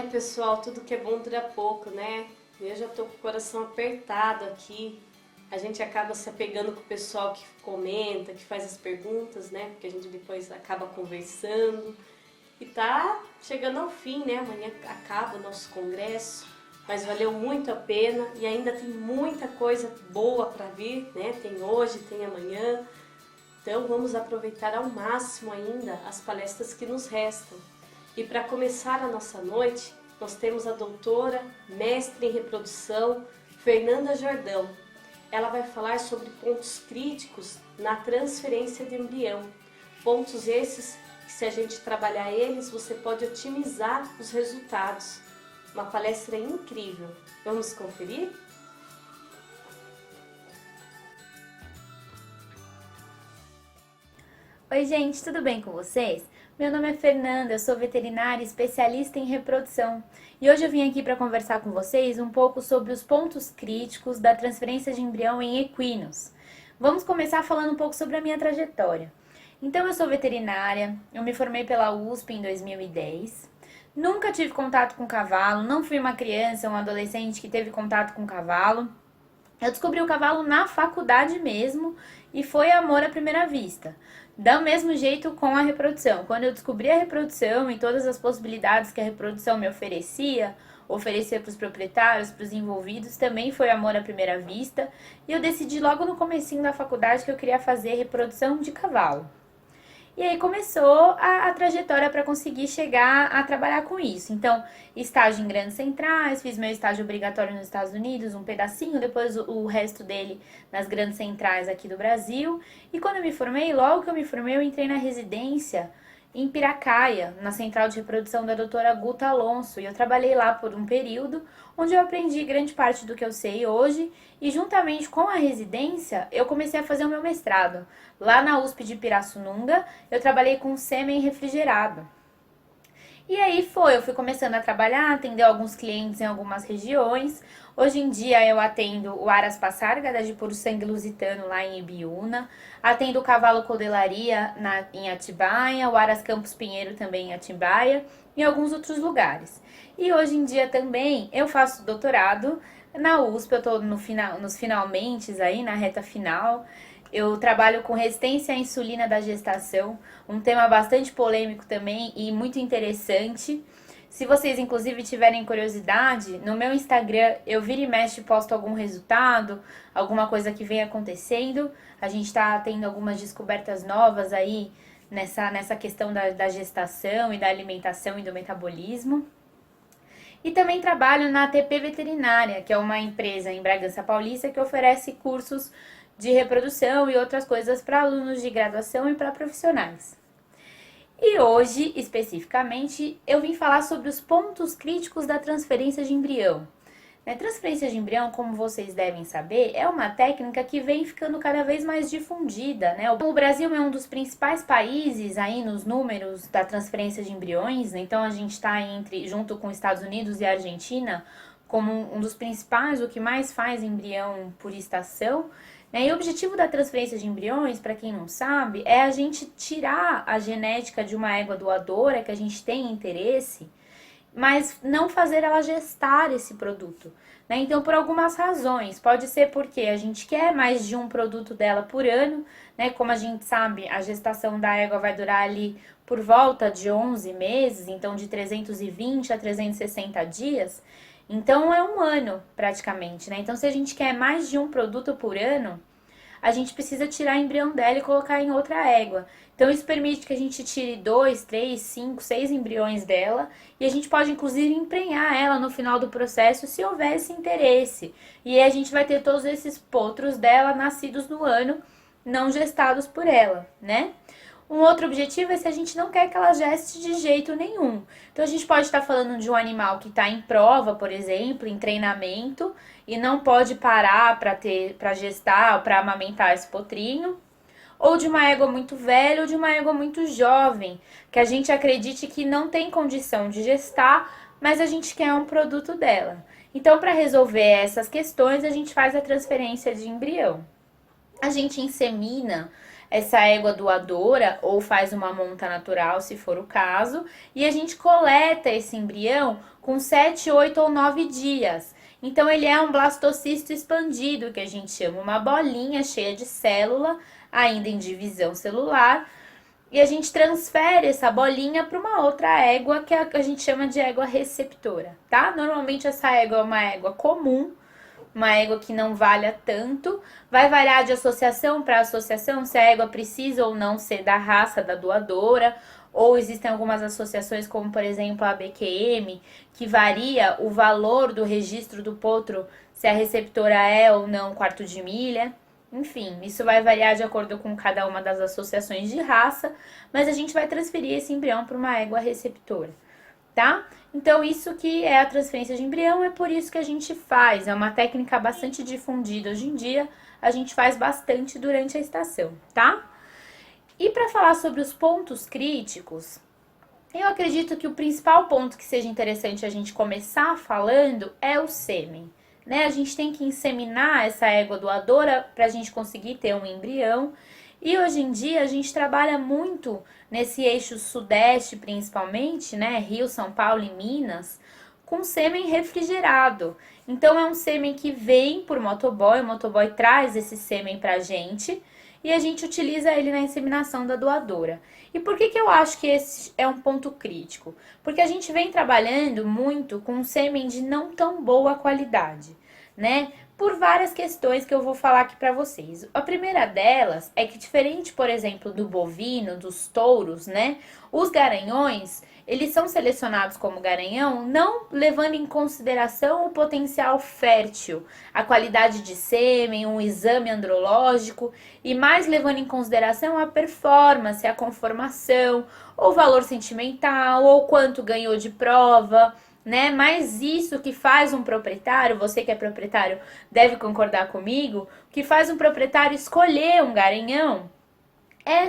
Pessoal, tudo que é bom dura pouco, né? Eu já tô com o coração apertado aqui. A gente acaba se apegando com o pessoal que comenta, que faz as perguntas, né? Porque a gente depois acaba conversando. E tá chegando ao fim, né? Amanhã acaba o nosso congresso, mas valeu muito a pena e ainda tem muita coisa boa para vir, né? Tem hoje, tem amanhã. Então vamos aproveitar ao máximo ainda as palestras que nos restam. E para começar a nossa noite, nós temos a doutora, mestre em reprodução, Fernanda Jordão. Ela vai falar sobre pontos críticos na transferência de embrião. Pontos esses que, se a gente trabalhar eles, você pode otimizar os resultados. Uma palestra incrível. Vamos conferir? Oi gente, tudo bem com vocês? Meu nome é Fernanda, eu sou veterinária especialista em reprodução e hoje eu vim aqui para conversar com vocês um pouco sobre os pontos críticos da transferência de embrião em equinos. Vamos começar falando um pouco sobre a minha trajetória. Então eu sou veterinária, eu me formei pela USP em 2010, nunca tive contato com cavalo, não fui uma criança, um adolescente que teve contato com cavalo. Eu descobri o cavalo na faculdade mesmo e foi amor à primeira vista. Do mesmo jeito com a reprodução. Quando eu descobri a reprodução e todas as possibilidades que a reprodução me oferecia para os proprietários, para os envolvidos, também foi amor à primeira vista. E eu decidi logo no comecinho da faculdade que eu queria fazer reprodução de cavalo. E aí começou a trajetória para conseguir chegar a trabalhar com isso. Então, estágio em grandes centrais, fiz meu estágio obrigatório nos Estados Unidos, um pedacinho, depois o resto dele nas grandes centrais aqui do Brasil. E quando eu me formei, logo que eu me formei, eu entrei na residência em Piracaia, na central de reprodução da doutora Guta Alonso. E eu trabalhei lá por um período, onde eu aprendi grande parte do que eu sei hoje. E juntamente com a residência, eu comecei a fazer o meu mestrado. Lá na USP de Pirassununga, eu trabalhei com sêmen refrigerado. E aí eu fui começando a trabalhar, atender alguns clientes em algumas regiões. Hoje em dia eu atendo o Aras Passárgada de Puro Sangue Lusitano lá em Ibiúna, atendo o Cavalo Codelaria em Atibaia, o Aras Campos Pinheiro também em Atibaia e alguns outros lugares. E hoje em dia também eu faço doutorado na USP, eu estou nos finalmente aí, na reta final. Eu trabalho com resistência à insulina da gestação, um tema bastante polêmico também e muito interessante. Se vocês, inclusive, tiverem curiosidade, no meu Instagram eu vira e mexe posto algum resultado, alguma coisa que vem acontecendo. A gente está tendo algumas descobertas novas aí nessa questão da gestação e da alimentação e do metabolismo. E também trabalho na ATP Veterinária, que é uma empresa em Bragança Paulista que oferece cursos de reprodução e outras coisas para alunos de graduação e para profissionais. E hoje, especificamente, eu vim falar sobre os pontos críticos da transferência de embrião. A transferência de embrião, como vocês devem saber, é uma técnica que vem ficando cada vez mais difundida, né? O Brasil é um dos principais países aí nos números da transferência de embriões, né? Então a gente está junto com os Estados Unidos e a Argentina, como um dos principais, o que mais faz embrião por estação. E o objetivo da transferência de embriões, para quem não sabe, é a gente tirar a genética de uma égua doadora que a gente tem interesse, mas não fazer ela gestar esse produto. Então, por algumas razões, pode ser porque a gente quer mais de um produto dela por ano, como a gente sabe, a gestação da égua vai durar ali por volta de 11 meses, então de 320 a 360 dias, então é um ano praticamente, Então se a gente quer mais de um produto por ano, a gente precisa tirar embrião dela e colocar em outra égua. Então isso permite que a gente tire 2, 3, 5, 6 embriões dela e a gente pode inclusive emprenhar ela no final do processo se houver esse interesse. E aí a gente vai ter todos esses potros dela nascidos no ano, não gestados por ela, Um outro objetivo é se a gente não quer que ela geste de jeito nenhum. Então a gente pode estar falando de um animal que está em prova, por exemplo, em treinamento, e não pode parar para gestar ou para amamentar esse potrinho. Ou de uma égua muito velha ou de uma égua muito jovem, que a gente acredite que não tem condição de gestar, mas a gente quer um produto dela. Então, para resolver essas questões, a gente faz a transferência de embrião. A gente insemina essa égua doadora ou faz uma monta natural, se for o caso, e a gente coleta esse embrião com 7, 8 ou 9 dias. Então ele é um blastocisto expandido, que a gente chama, uma bolinha cheia de célula, ainda em divisão celular, e a gente transfere essa bolinha para uma outra égua que a gente chama de égua receptora, tá? Normalmente essa égua é uma égua comum, uma égua que não valha tanto, vai variar de associação para associação, se a égua precisa ou não ser da raça da doadora, ou existem algumas associações, como por exemplo a BQM, que varia o valor do registro do potro, se a receptora é ou não quarto de milha. Enfim, isso vai variar de acordo com cada uma das associações de raça, mas a gente vai transferir esse embrião para uma égua receptora, tá? Então, isso que é a transferência de embrião, é por isso que a gente faz. É uma técnica bastante difundida hoje em dia, a gente faz bastante durante a estação, tá? E para falar sobre os pontos críticos, eu acredito que o principal ponto que seja interessante a gente começar falando é o sêmen. Né? A gente tem que inseminar essa égua doadora para a gente conseguir ter um embrião. E hoje em dia a gente trabalha muito nesse eixo sudeste, principalmente, né? Rio, São Paulo e Minas, com sêmen refrigerado. Então é um sêmen que vem por motoboy, o motoboy traz esse sêmen pra gente e a gente utiliza ele na inseminação da doadora. E por que eu acho que esse é um ponto crítico? Porque a gente vem trabalhando muito com sêmen de não tão boa qualidade, né? Por várias questões que eu vou falar aqui para vocês. A primeira delas é que, diferente, por exemplo, do bovino, dos touros, né? Os garanhões, eles são selecionados como garanhão não levando em consideração o potencial fértil, a qualidade de sêmen, um exame andrológico, e mais levando em consideração a performance, a conformação, o valor sentimental, ou quanto ganhou de prova, né? Mas isso que faz um proprietário, você que é proprietário deve concordar comigo, que faz um proprietário escolher um garanhão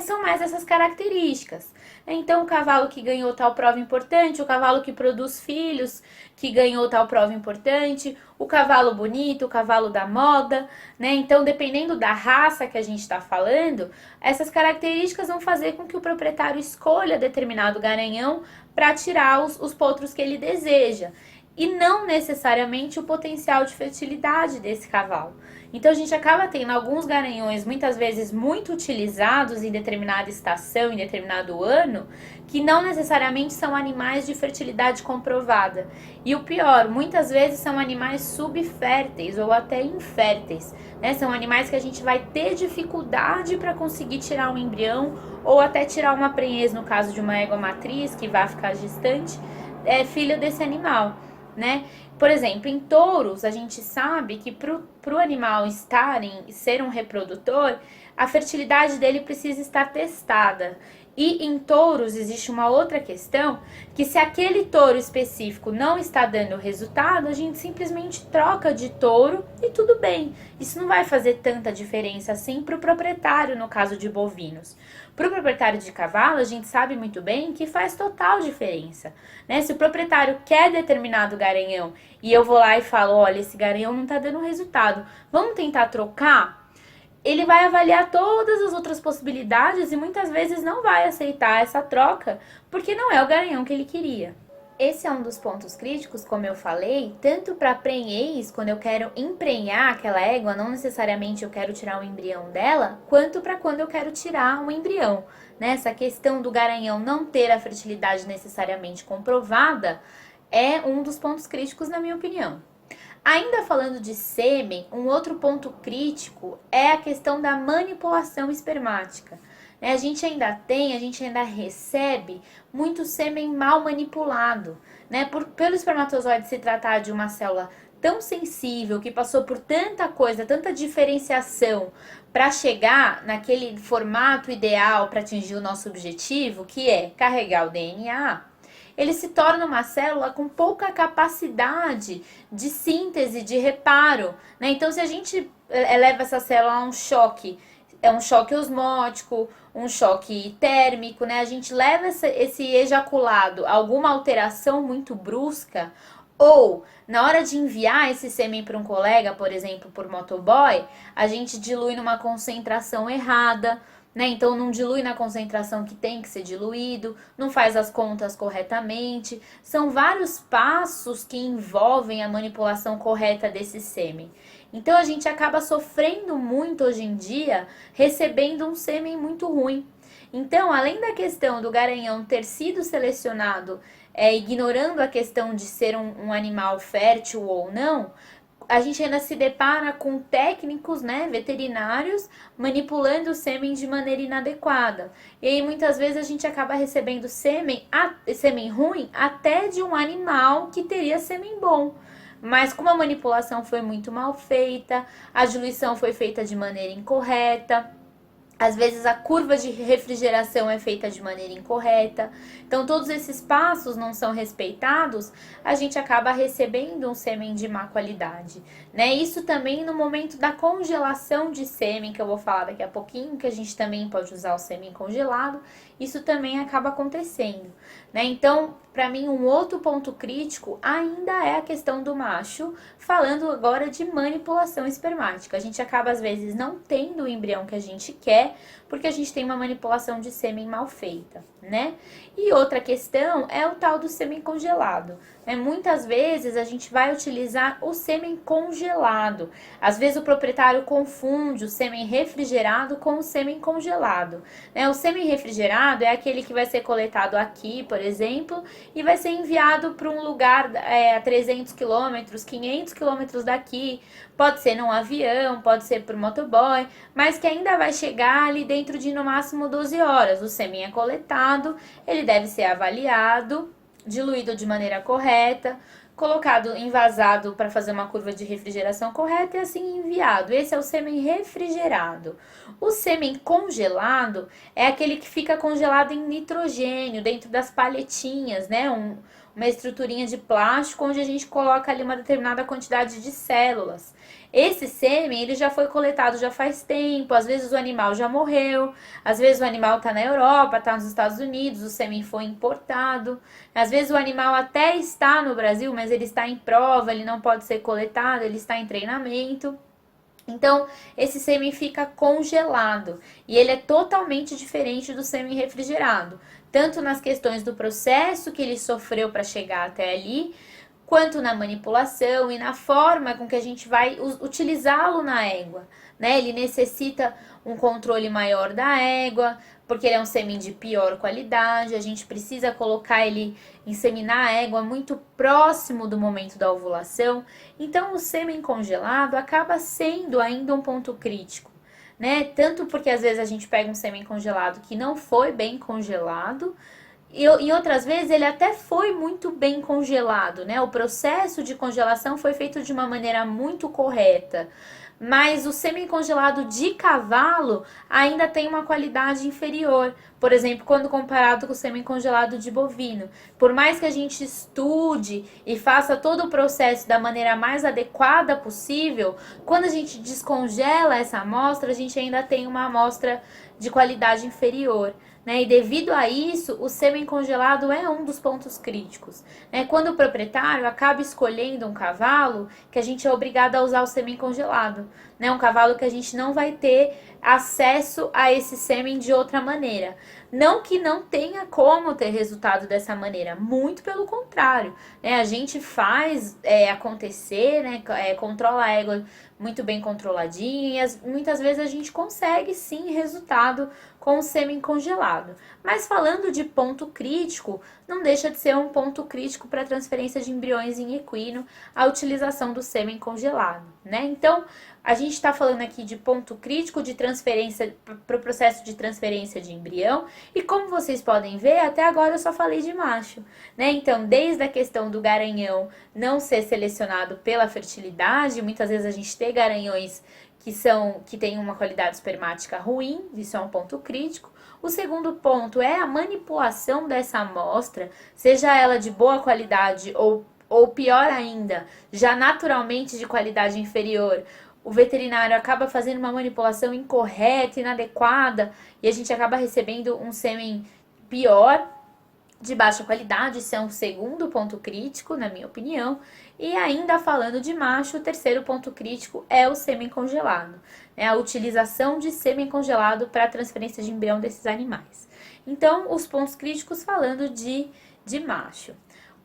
são mais essas características. Então, o cavalo que ganhou tal prova importante, o cavalo que produz filhos que ganhou tal prova importante, o cavalo bonito, o cavalo da moda, né? Então, dependendo da raça que a gente está falando, essas características vão fazer com que o proprietário escolha determinado garanhão para tirar os potros que ele deseja. E não necessariamente o potencial de fertilidade desse cavalo. Então a gente acaba tendo alguns garanhões muitas vezes muito utilizados em determinada estação, em determinado ano, que não necessariamente são animais de fertilidade comprovada. E o pior, muitas vezes são animais subférteis ou até inférteis, né? São animais que a gente vai ter dificuldade para conseguir tirar um embrião ou até tirar uma prenhez, no caso de uma égua matriz que vai ficar gestante, filho desse animal, né? Por exemplo, em touros, a gente sabe que para o animal ser um reprodutor, a fertilidade dele precisa estar testada. E em touros existe uma outra questão, que se aquele touro específico não está dando resultado, a gente simplesmente troca de touro e tudo bem. Isso não vai fazer tanta diferença assim para o proprietário, no caso de bovinos. Para o proprietário de cavalo, a gente sabe muito bem que faz total diferença, né? Se o proprietário quer determinado garanhão e eu vou lá e falo, olha, esse garanhão não está dando resultado, vamos tentar trocar? Ele vai avaliar todas as outras possibilidades e muitas vezes não vai aceitar essa troca, porque não é o garanhão que ele queria. Esse é um dos pontos críticos, como eu falei, tanto para prenhez, quando eu quero emprenhar aquela égua, não necessariamente eu quero tirar o embrião dela, quanto para quando eu quero tirar um embrião. Né? Essa questão do garanhão não ter a fertilidade necessariamente comprovada é um dos pontos críticos, na minha opinião. Ainda falando de sêmen, um outro ponto crítico é a questão da manipulação espermática. A gente ainda recebe muito sêmen mal manipulado, né? Pelo espermatozoide se tratar de uma célula tão sensível, que passou por tanta coisa, tanta diferenciação para chegar naquele formato ideal para atingir o nosso objetivo, que é carregar o DNA. Ele se torna uma célula com pouca capacidade de síntese, de reparo, né? Então, se a gente leva essa célula a um choque osmótico, um choque térmico, né? A gente leva esse ejaculado a alguma alteração muito brusca, ou na hora de enviar esse sêmen para um colega, por exemplo, por motoboy, a gente dilui numa concentração errada, né? Então não dilui na concentração que tem que ser diluído, não faz as contas corretamente. São vários passos que envolvem a manipulação correta desse sêmen. Então a gente acaba sofrendo muito hoje em dia, recebendo um sêmen muito ruim. Então, além da questão do garanhão ter sido selecionado, ignorando a questão de ser um animal fértil ou não, a gente ainda se depara com técnicos, né, veterinários, manipulando o sêmen de maneira inadequada. E aí muitas vezes a gente acaba recebendo sêmen ruim até de um animal que teria sêmen bom. Mas como a manipulação foi muito mal feita, a diluição foi feita de maneira incorreta, às vezes a curva de refrigeração é feita de maneira incorreta. Então todos esses passos não são respeitados, a gente acaba recebendo um sêmen de má qualidade, né? Isso também no momento da congelação de sêmen, que eu vou falar daqui a pouquinho, que a gente também pode usar o sêmen congelado, isso também acaba acontecendo, né? Então, para mim, um outro ponto crítico ainda é a questão do macho, falando agora de manipulação espermática. A gente acaba, às vezes, não tendo o embrião que a gente quer, porque a gente tem uma manipulação de sêmen mal feita, né? E outra questão é o tal do sêmen congelado. Muitas vezes a gente vai utilizar o sêmen congelado. Às vezes o proprietário confunde o sêmen refrigerado com o sêmen congelado. O sêmen refrigerado é aquele que vai ser coletado aqui, por exemplo, e vai ser enviado para um lugar a 300 quilômetros, 500 quilômetros daqui. Pode ser num avião, pode ser por motoboy, mas que ainda vai chegar ali dentro de no máximo 12 horas. O sêmen é coletado, ele deve ser avaliado, diluído de maneira correta, colocado envasado para fazer uma curva de refrigeração correta e assim enviado. Esse é o sêmen refrigerado. O sêmen congelado é aquele que fica congelado em nitrogênio, dentro das palhetinhas, né? Uma estruturinha de plástico onde a gente coloca ali uma determinada quantidade de células. Esse sêmen, ele já foi coletado já faz tempo, às vezes o animal já morreu, às vezes o animal está na Europa, está nos Estados Unidos, o sêmen foi importado, às vezes o animal até está no Brasil, mas ele está em prova, ele não pode ser coletado, ele está em treinamento. Então, esse sêmen fica congelado e ele é totalmente diferente do sêmen refrigerado, tanto nas questões do processo que ele sofreu para chegar até ali, quanto na manipulação e na forma com que a gente vai utilizá-lo na égua, né? Ele necessita um controle maior da égua, porque ele é um sêmen de pior qualidade, a gente precisa colocar ele, inseminar a égua muito próximo do momento da ovulação. Então, o sêmen congelado acaba sendo ainda um ponto crítico, né? Tanto porque às vezes a gente pega um sêmen congelado que não foi bem congelado, e outras vezes ele até foi muito bem congelado, né? O processo de congelação foi feito de uma maneira muito correta. Mas o semi-congelado de cavalo ainda tem uma qualidade inferior. Por exemplo, quando comparado com o semi-congelado de bovino. Por mais que a gente estude e faça todo o processo da maneira mais adequada possível, quando a gente descongela essa amostra, a gente ainda tem uma amostra de qualidade inferior. E devido a isso, o sêmen congelado é um dos pontos críticos. Quando o proprietário acaba escolhendo um cavalo, que a gente é obrigado a usar o sêmen congelado. Um cavalo que a gente não vai ter acesso a esse sêmen de outra maneira. Não que não tenha como ter resultado dessa maneira, muito pelo contrário. A gente faz acontecer, controla a égua muito bem controladinha, e muitas vezes a gente consegue sim resultado com o sêmen congelado. Mas falando de ponto crítico, não deixa de ser um ponto crítico para a transferência de embriões em equino, a utilização do sêmen congelado, Então, a gente está falando aqui de ponto crítico de transferência para o processo de transferência de embrião, e como vocês podem ver, até agora eu só falei de macho, Então, desde a questão do garanhão não ser selecionado pela fertilidade, muitas vezes a gente tem garanhões que têm uma qualidade espermática ruim, isso é um ponto crítico. O segundo ponto é a manipulação dessa amostra, seja ela de boa qualidade ou pior ainda, já naturalmente de qualidade inferior. O veterinário acaba fazendo uma manipulação incorreta, inadequada, e a gente acaba recebendo um sêmen pior. de baixa qualidade, isso é um segundo ponto crítico, na minha opinião. E ainda falando de macho, o terceiro ponto crítico é o sêmen congelado, né? A utilização de sêmen congelado para a transferência de embrião desses animais. Então, os pontos críticos falando de macho.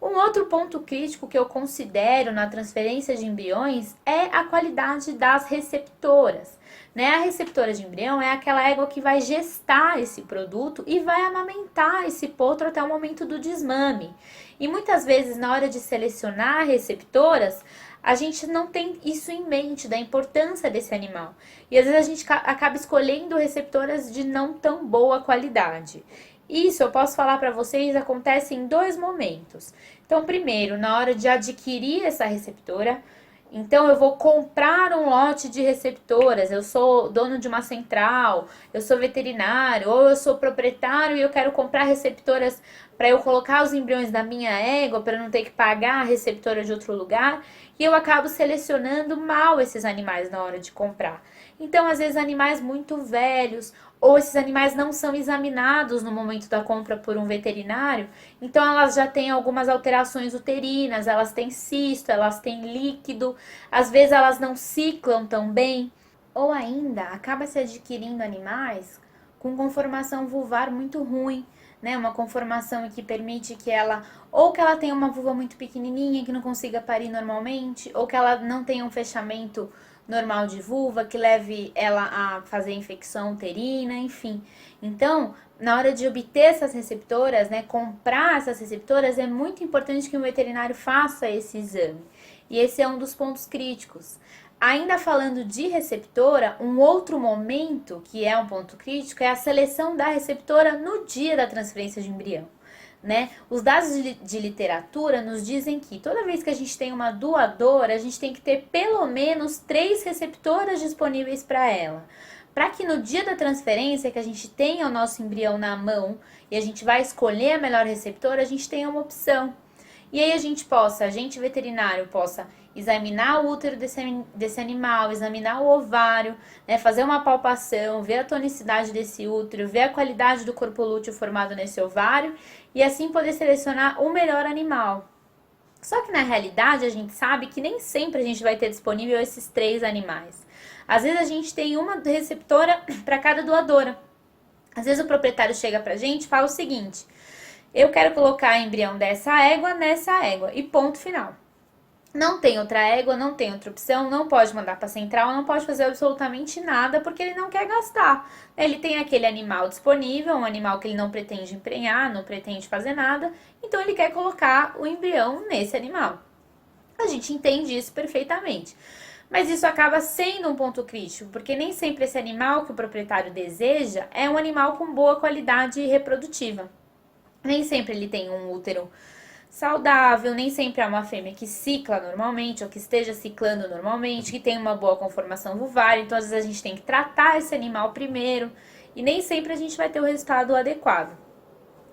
Um outro ponto crítico que eu considero na transferência de embriões é a qualidade das receptoras. Né? A receptora de embrião é aquela égua que vai gestar esse produto e vai amamentar esse potro até o momento do desmame. E muitas vezes, na hora de selecionar receptoras, a gente não tem isso em mente, da importância desse animal. E às vezes a gente acaba escolhendo receptoras de não tão boa qualidade. Isso eu posso falar para vocês, acontece em dois momentos. Então, primeiro, na hora de adquirir essa receptora, então eu vou comprar um lote de receptoras, eu sou dono de uma central, eu sou veterinário, ou eu sou proprietário e eu quero comprar receptoras para eu colocar os embriões da minha égua, para não ter que pagar a receptora de outro lugar, e eu acabo selecionando mal esses animais na hora de comprar. Então, às vezes, animais muito velhos, ou esses animais não são examinados no momento da compra por um veterinário, então elas já têm algumas alterações uterinas, elas têm cisto, elas têm líquido, às vezes elas não ciclam tão bem, ou ainda acaba se adquirindo animais com conformação vulvar muito ruim, né? Uma conformação que permite que ela, ou que ela tenha uma vulva muito pequenininha, que não consiga parir normalmente, ou que ela não tenha um fechamento normal de vulva, que leve ela a fazer infecção uterina, enfim. Então, na hora de obter essas receptoras, né, comprar essas receptoras, é muito importante que o veterinário faça esse exame. E esse é um dos pontos críticos. Ainda falando de receptora, um outro momento que é um ponto crítico é a seleção da receptora no dia da transferência de embrião. Né? Os dados de literatura nos dizem que toda vez que a gente tem uma doadora, a gente tem que ter pelo menos 3 receptoras disponíveis para ela. Para que no dia da transferência, que a gente tenha o nosso embrião na mão e a gente vai escolher a melhor receptora, a gente tenha uma opção. E aí a gente veterinário possa examinar o útero desse animal, examinar o ovário, né, fazer uma palpação, ver a tonicidade desse útero, ver a qualidade do corpo lúteo formado nesse ovário e assim poder selecionar o melhor animal. Só que na realidade a gente sabe que nem sempre a gente vai ter disponível esses 3 animais. Às vezes a gente tem uma receptora para cada doadora. Às vezes o proprietário chega pra gente e fala o seguinte: eu quero colocar embrião dessa égua nessa égua e ponto final. Não tem outra égua, não tem outra opção, não pode mandar para central, não pode fazer absolutamente nada porque ele não quer gastar. Ele tem aquele animal disponível, um animal que ele não pretende emprenhar, não pretende fazer nada, então ele quer colocar o embrião nesse animal. A gente entende isso perfeitamente. Mas isso acaba sendo um ponto crítico, porque nem sempre esse animal que o proprietário deseja é um animal com boa qualidade reprodutiva. Nem sempre ele tem um útero saudável, nem sempre é uma fêmea que cicla normalmente, ou que esteja ciclando normalmente, que tem uma boa conformação vulvar, então às vezes a gente tem que tratar esse animal primeiro, e nem sempre a gente vai ter o resultado adequado.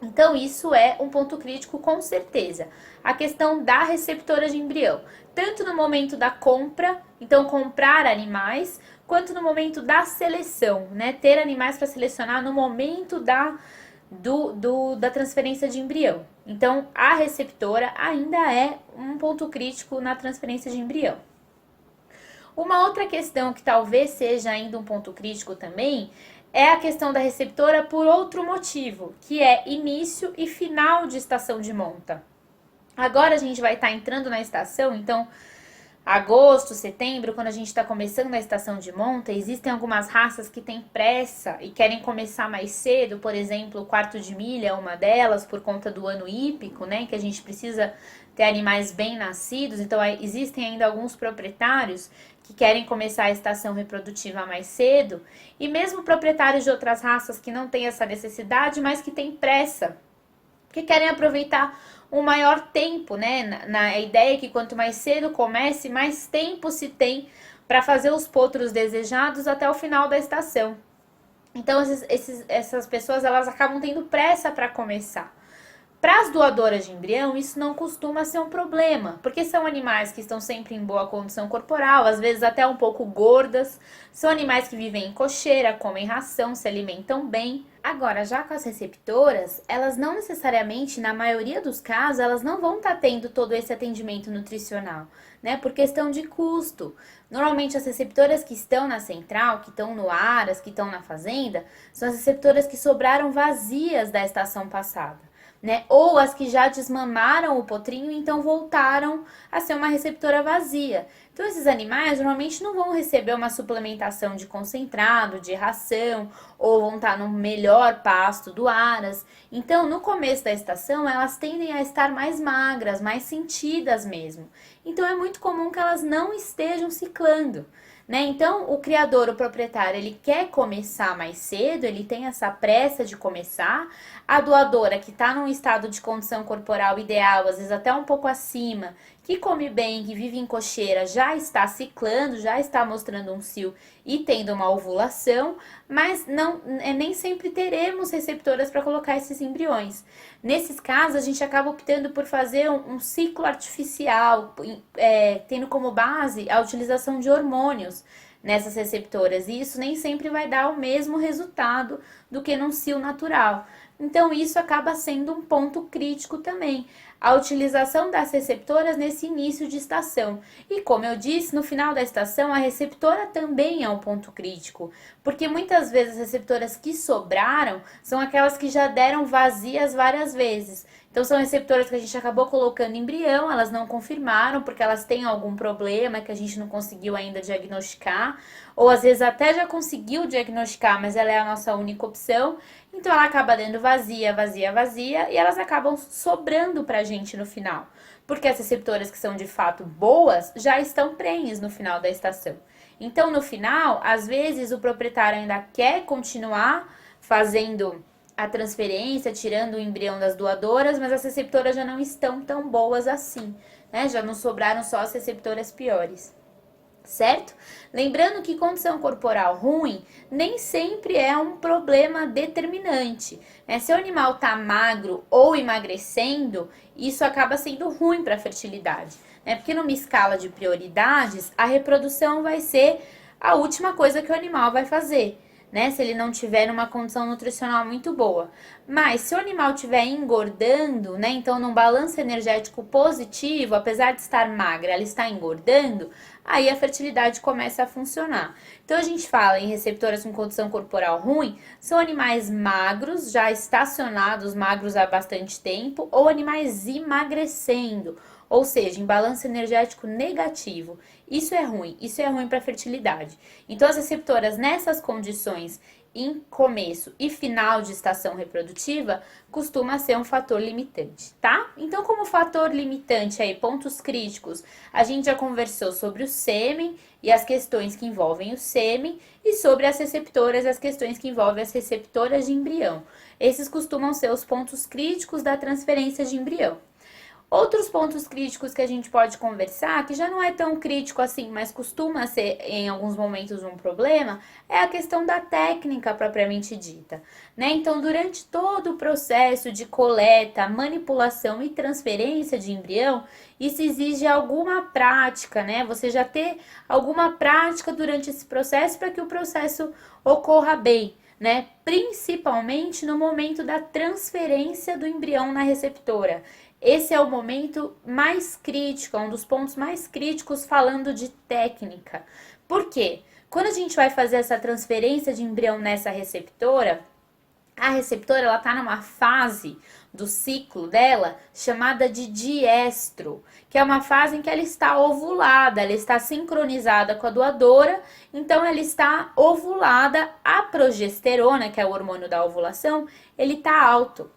Então isso é um ponto crítico com certeza. A questão da receptora de embrião, tanto no momento da compra, então comprar animais, quanto no momento da seleção, né? Ter animais para selecionar no momento da transferência de embrião. Então, a receptora ainda é um ponto crítico na transferência de embrião. Uma outra questão que talvez seja ainda um ponto crítico também é a questão da receptora por outro motivo, que é início e final de estação de monta. Agora a gente vai estar entrando na estação, então agosto, setembro, quando a gente está começando a estação de monta, existem algumas raças que têm pressa e querem começar mais cedo, por exemplo, o quarto de milha é uma delas, por conta do ano hípico, né, que a gente precisa ter animais bem nascidos, então existem ainda alguns proprietários que querem começar a estação reprodutiva mais cedo, e mesmo proprietários de outras raças que não têm essa necessidade, mas que têm pressa, que querem aproveitar um maior tempo, né? Na ideia que quanto mais cedo comece, mais tempo se tem para fazer os potros desejados até o final da estação. Então, essas pessoas elas acabam tendo pressa para começar. Para as doadoras de embrião, isso não costuma ser um problema, porque são animais que estão sempre em boa condição corporal, às vezes até um pouco gordas, são animais que vivem em cocheira, comem ração, se alimentam bem. Agora, já com as receptoras, elas não necessariamente, na maioria dos casos, elas não vão estar tendo todo esse atendimento nutricional, né? Por questão de custo. Normalmente, as receptoras que estão na central, que estão no Aras, que estão na fazenda, são as receptoras que sobraram vazias da estação passada, né? Ou as que já desmamaram o potrinho e então voltaram a ser uma receptora vazia. Então, esses animais normalmente não vão receber uma suplementação de concentrado, de ração, ou vão estar no melhor pasto do Aras. Então, no começo da estação, elas tendem a estar mais magras, mais sentidas mesmo. Então, é muito comum que elas não estejam ciclando, né? Então, o criador, o proprietário, ele quer começar mais cedo, ele tem essa pressa de começar. A doadora, que está num estado de condição corporal ideal, às vezes até um pouco acima, que come bem, que vive em cocheira, já está ciclando, já está mostrando um cio e tendo uma ovulação, mas não, nem sempre teremos receptoras para colocar esses embriões. Nesses casos, a gente acaba optando por fazer um ciclo artificial, tendo como base a utilização de hormônios nessas receptoras, e isso nem sempre vai dar o mesmo resultado do que num cio natural. Então, isso acaba sendo um ponto crítico também, a utilização das receptoras nesse início de estação. E como eu disse, no final da estação, a receptora também é um ponto crítico, porque muitas vezes as receptoras que sobraram são aquelas que já deram vazias várias vezes. Então, são receptoras que a gente acabou colocando embrião, elas não confirmaram porque elas têm algum problema que a gente não conseguiu ainda diagnosticar, ou às vezes até já conseguiu diagnosticar, mas ela é a nossa única opção. Então, ela acaba dando vazia, vazia, vazia, e elas acabam sobrando pra gente no final. Porque as receptoras que são de fato boas já estão prenhes no final da estação. Então, no final, às vezes o proprietário ainda quer continuar fazendo a transferência, tirando o embrião das doadoras, mas as receptoras já não estão tão boas assim, né? Já não sobraram só as receptoras piores. Certo? Lembrando que condição corporal ruim nem sempre é um problema determinante, né? Se o animal está magro ou emagrecendo, isso acaba sendo ruim para a fertilidade, né? Porque numa escala de prioridades, a reprodução vai ser a última coisa que o animal vai fazer, né? Se ele não tiver numa condição nutricional muito boa. Mas se o animal estiver engordando, né? Então, num balanço energético positivo, apesar de estar magra, ela está engordando, aí a fertilidade começa a funcionar. Então, a gente fala em receptoras com condição corporal ruim, são animais magros, já estacionados, magros há bastante tempo, ou animais emagrecendo, ou seja, em balanço energético negativo. Isso é ruim para a fertilidade. Então, as receptoras nessas condições, em começo e final de estação reprodutiva, costuma ser um fator limitante, tá? Então, como fator limitante aí, pontos críticos, a gente já conversou sobre o sêmen e as questões que envolvem o sêmen e sobre as receptoras, as questões que envolvem as receptoras de embrião. Esses costumam ser os pontos críticos da transferência de embrião. Outros pontos críticos que a gente pode conversar, que já não é tão crítico assim, mas costuma ser em alguns momentos um problema, é a questão da técnica propriamente dita, né? Então, durante todo o processo de coleta, manipulação e transferência de embrião, isso exige alguma prática, né? Você já ter alguma prática durante esse processo para que o processo ocorra bem, né? Principalmente no momento da transferência do embrião na receptora. Esse é o momento mais crítico, é um dos pontos mais críticos falando de técnica. Por quê? Quando a gente vai fazer essa transferência de embrião nessa receptora, a receptora ela está numa fase do ciclo dela chamada de diestro, que é uma fase em que ela está ovulada, ela está sincronizada com a doadora, então ela está ovulada, a progesterona, que é o hormônio da ovulação, ele está alto.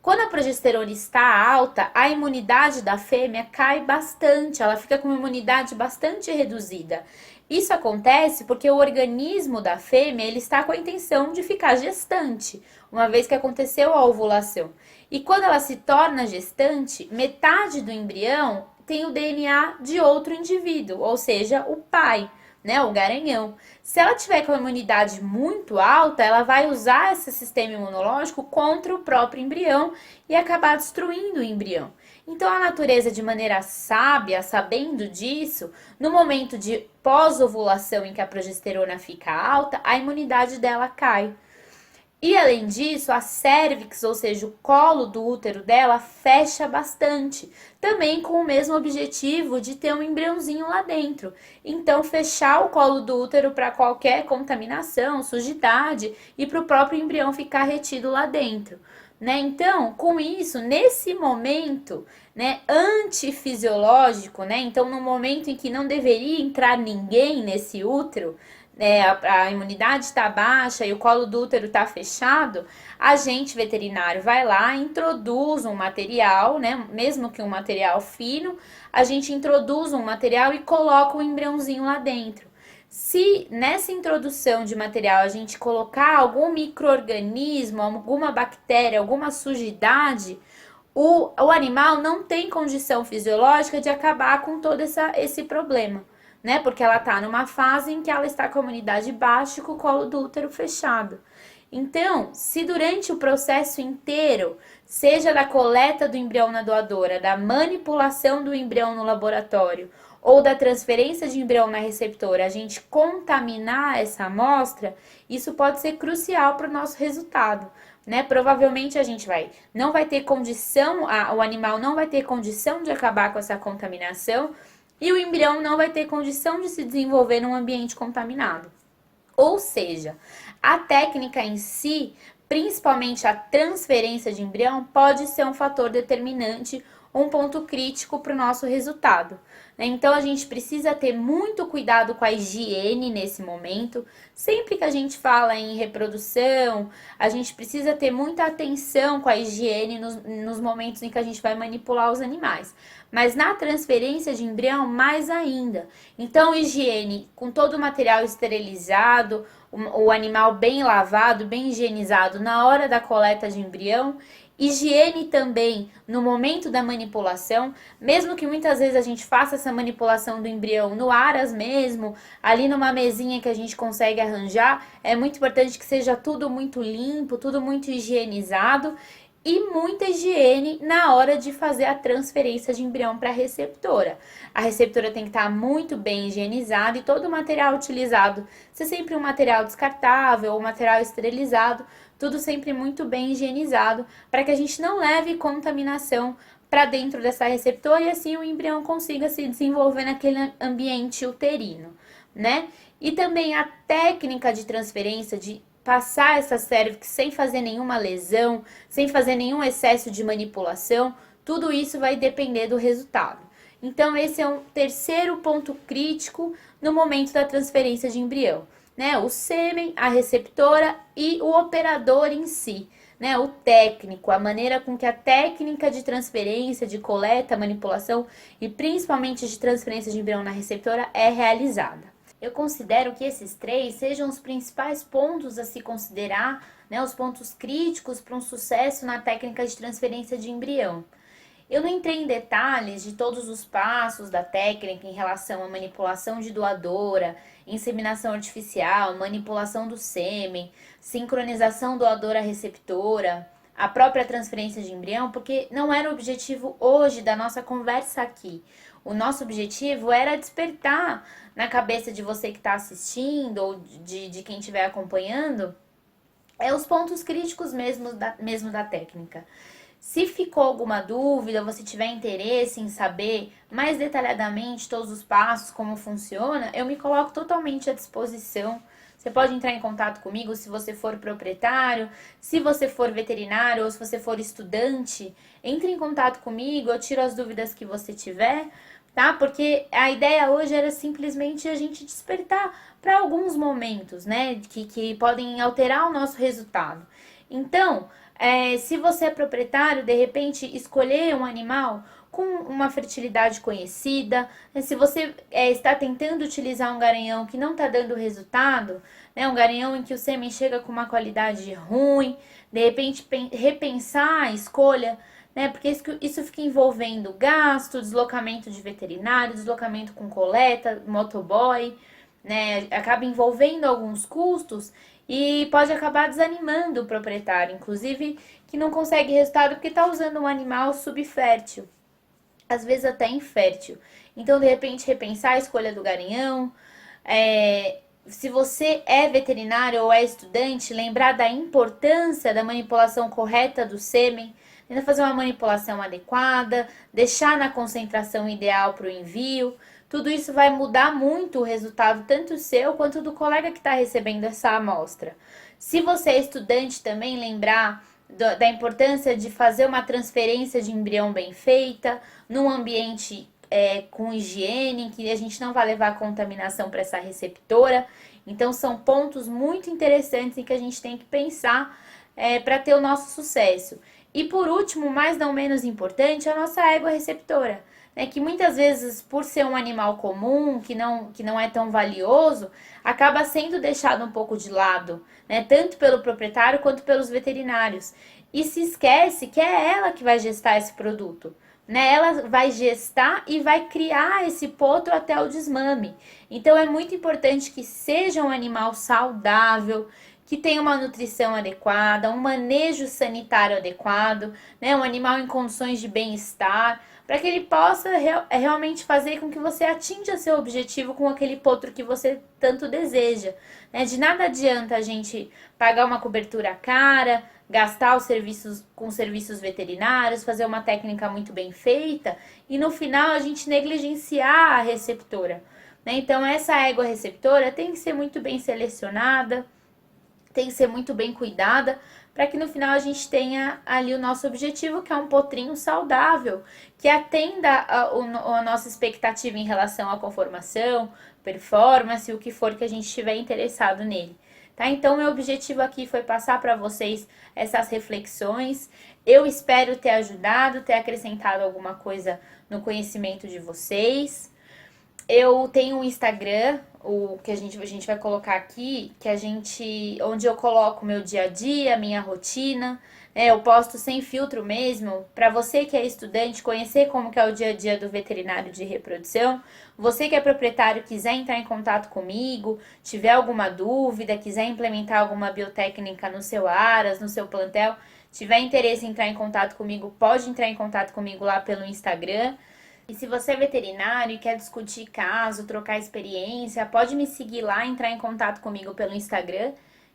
Quando a progesterona está alta, a imunidade da fêmea cai bastante, ela fica com uma imunidade bastante reduzida. Isso acontece porque o organismo da fêmea ele está com a intenção de ficar gestante, uma vez que aconteceu a ovulação. E quando ela se torna gestante, metade do embrião tem o DNA de outro indivíduo, ou seja, o pai, né, o garanhão. Se ela tiver com a imunidade muito alta, ela vai usar esse sistema imunológico contra o próprio embrião e acabar destruindo o embrião. Então, a natureza, de maneira sábia, sabendo disso, no momento de pós-ovulação em que a progesterona fica alta, a imunidade dela cai. E além disso, a cérvix, ou seja, o colo do útero dela, fecha bastante, também com o mesmo objetivo de ter um embriãozinho lá dentro. Então, fechar o colo do útero para qualquer contaminação, sujidade e para o próprio embrião ficar retido lá dentro. Né? Então, com isso, nesse momento, né, antifisiológico, né? Então, no momento em que não deveria entrar ninguém nesse útero, a imunidade está baixa e o colo do útero está fechado, a gente veterinário vai lá, introduz um material, né, mesmo que um material fino, a gente introduz um material e coloca o embriãozinho lá dentro. Se nessa introdução de material a gente colocar algum micro-organismo, alguma bactéria, alguma sujidade, o animal não tem condição fisiológica de acabar com todo esse problema, né? Porque ela está numa fase em que ela está com a imunidade baixa e com o colo do útero fechado. Então, se durante o processo inteiro, seja da coleta do embrião na doadora, da manipulação do embrião no laboratório ou da transferência de embrião na receptora, a gente contaminar essa amostra, isso pode ser crucial para o nosso resultado. Né? Provavelmente a gente não vai ter condição, o animal não vai ter condição de acabar com essa contaminação e o embrião não vai ter condição de se desenvolver num ambiente contaminado. Ou seja, a técnica em si, principalmente a transferência de embrião, pode ser um fator determinante, um ponto crítico para o nosso resultado. Então, a gente precisa ter muito cuidado com a higiene nesse momento. Sempre que a gente fala em reprodução, a gente precisa ter muita atenção com a higiene nos momentos em que a gente vai manipular os animais. Mas na transferência de embrião, mais ainda. Então, higiene com todo o material esterilizado, o animal bem lavado, bem higienizado na hora da coleta de embrião. Higiene também no momento da manipulação, mesmo que muitas vezes a gente faça essa manipulação do embrião no aras mesmo, ali numa mesinha que a gente consegue arranjar, é muito importante que seja tudo muito limpo, tudo muito higienizado e muita higiene na hora de fazer a transferência de embrião para a receptora. A receptora tem que estar muito bem higienizada e todo o material utilizado ser sempre um material descartável ou material esterilizado, tudo sempre muito bem higienizado, para que a gente não leve contaminação para dentro dessa receptora e assim o embrião consiga se desenvolver naquele ambiente uterino, né? E também a técnica de transferência, de passar essa cérvix sem fazer nenhuma lesão, sem fazer nenhum excesso de manipulação, tudo isso vai depender do resultado. Então, esse é um terceiro ponto crítico no momento da transferência de embrião. Né, o sêmen, a receptora e o operador em si, né, o técnico, a maneira com que a técnica de transferência, de coleta, manipulação e principalmente de transferência de embrião na receptora é realizada. Eu considero que esses três sejam os principais pontos a se considerar, né, os pontos críticos para um sucesso na técnica de transferência de embrião. Eu não entrei em detalhes de todos os passos da técnica em relação à manipulação de doadora, inseminação artificial, manipulação do sêmen, sincronização doadora-receptora, a própria transferência de embrião, porque não era o objetivo hoje da nossa conversa aqui. O nosso objetivo era despertar na cabeça de você que está assistindo ou de quem estiver acompanhando os pontos críticos mesmo da técnica. Se ficou alguma dúvida, você tiver interesse em saber mais detalhadamente todos os passos, como funciona, eu me coloco totalmente à disposição. Você pode entrar em contato comigo se você for proprietário, se você for veterinário ou se você for estudante. Entre em contato comigo, eu tiro as dúvidas que você tiver, tá? Porque a ideia hoje era simplesmente a gente despertar para alguns momentos, né? Que podem alterar o nosso resultado. Então, se você é proprietário, de repente escolher um animal com uma fertilidade conhecida, né? Se você está tentando utilizar um garanhão que não está dando resultado, né? Um garanhão em que o sêmen chega com uma qualidade ruim, de repente repensar a escolha, né? Porque isso fica envolvendo gasto, deslocamento de veterinário, deslocamento com coleta, motoboy, né? Acaba envolvendo alguns custos e pode acabar desanimando o proprietário, inclusive que não consegue resultado porque está usando um animal subfértil, às vezes até infértil. Então, de repente, repensar a escolha do garanhão, se você é veterinário ou é estudante, lembrar da importância da manipulação correta do sêmen, tentar fazer uma manipulação adequada, deixar na concentração ideal para o envio. Tudo isso vai mudar muito o resultado, tanto seu quanto do colega que está recebendo essa amostra. Se você é estudante também, lembrar da importância de fazer uma transferência de embrião bem feita, num ambiente com higiene, em que a gente não vai levar contaminação para essa receptora. Então, são pontos muito interessantes em que a gente tem que pensar para ter o nosso sucesso. E por último, mas não menos importante, a nossa égua receptora, né, que muitas vezes, por ser um animal comum, que não é tão valioso, acaba sendo deixado um pouco de lado, né, tanto pelo proprietário quanto pelos veterinários. E se esquece que é ela que vai gestar esse produto. Né? Ela vai gestar e vai criar esse potro até o desmame. Então é muito importante que seja um animal saudável, que tenha uma nutrição adequada, um manejo sanitário adequado, né? Um animal em condições de bem-estar, para que ele possa realmente fazer com que você atinja seu objetivo com aquele potro que você tanto deseja. Né? De nada adianta a gente pagar uma cobertura cara, gastar com serviços veterinários, fazer uma técnica muito bem feita e no final a gente negligenciar a receptora. Né? Então essa égua receptora tem que ser muito bem selecionada, tem que ser muito bem cuidada, para que no final a gente tenha ali o nosso objetivo, que é um potrinho saudável, que atenda a nossa expectativa em relação à conformação, performance, o que for que a gente estiver interessado nele. Tá? Então, meu objetivo aqui foi passar para vocês essas reflexões. Eu espero ter ajudado, ter acrescentado alguma coisa no conhecimento de vocês. Eu tenho um Instagram, o que a gente vai colocar aqui, onde eu coloco meu dia a dia, minha rotina, né? Eu posto sem filtro mesmo, para você que é estudante conhecer como que é o dia a dia do veterinário de reprodução. Você que é proprietário quiser entrar em contato comigo, tiver alguma dúvida, quiser implementar alguma biotécnica no seu aras, no seu plantel, tiver interesse em entrar em contato comigo, pode entrar em contato comigo lá pelo Instagram. E se você é veterinário e quer discutir caso, trocar experiência, pode me seguir lá, entrar em contato comigo pelo Instagram,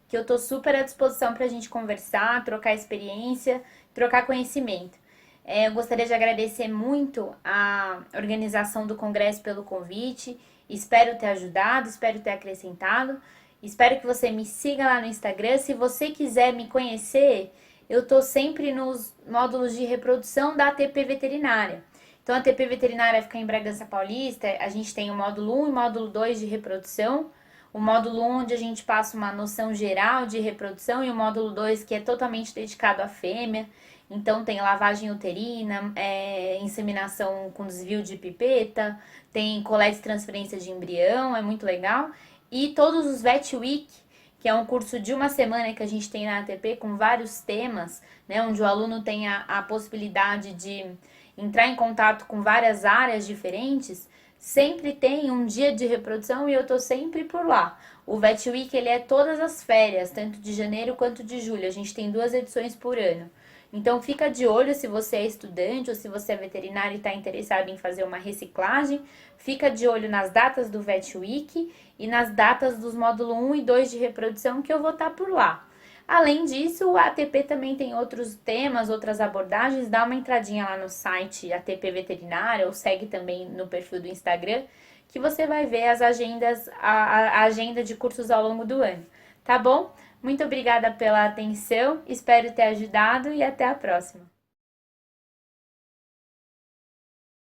que eu tô super à disposição para a gente conversar, trocar experiência, trocar conhecimento. Eu gostaria de agradecer muito a organização do Congresso pelo convite, espero ter ajudado, espero ter acrescentado, espero que você me siga lá no Instagram. Se você quiser me conhecer, eu tô sempre nos módulos de reprodução da ATP Veterinária. Então, a ATP Veterinária fica em Bragança Paulista, a gente tem o módulo 1 e o módulo 2 de reprodução. O módulo 1, onde a gente passa uma noção geral de reprodução, e o módulo 2, que é totalmente dedicado à fêmea. Então, tem lavagem uterina, inseminação com desvio de pipeta, tem colete e transferência de embrião, é muito legal. E todos os Vet Week, que é um curso de uma semana que a gente tem na ATP com vários temas, né, onde o aluno tem a possibilidade de entrar em contato com várias áreas diferentes, sempre tem um dia de reprodução e eu tô sempre por lá. O Vet Week, ele é todas as férias, tanto de janeiro quanto de julho. A gente tem 2 edições por ano. Então fica de olho se você é estudante ou se você é veterinário e está interessado em fazer uma reciclagem. Fica de olho nas datas do Vet Week e nas datas dos módulos 1 e 2 de reprodução, que eu vou estar por lá. Além disso, a ATP também tem outros temas, outras abordagens. Dá uma entradinha lá no site ATP Veterinária ou segue também no perfil do Instagram, que você vai ver as agendas, a agenda de cursos ao longo do ano. Tá bom? Muito obrigada pela atenção, espero ter ajudado e até a próxima.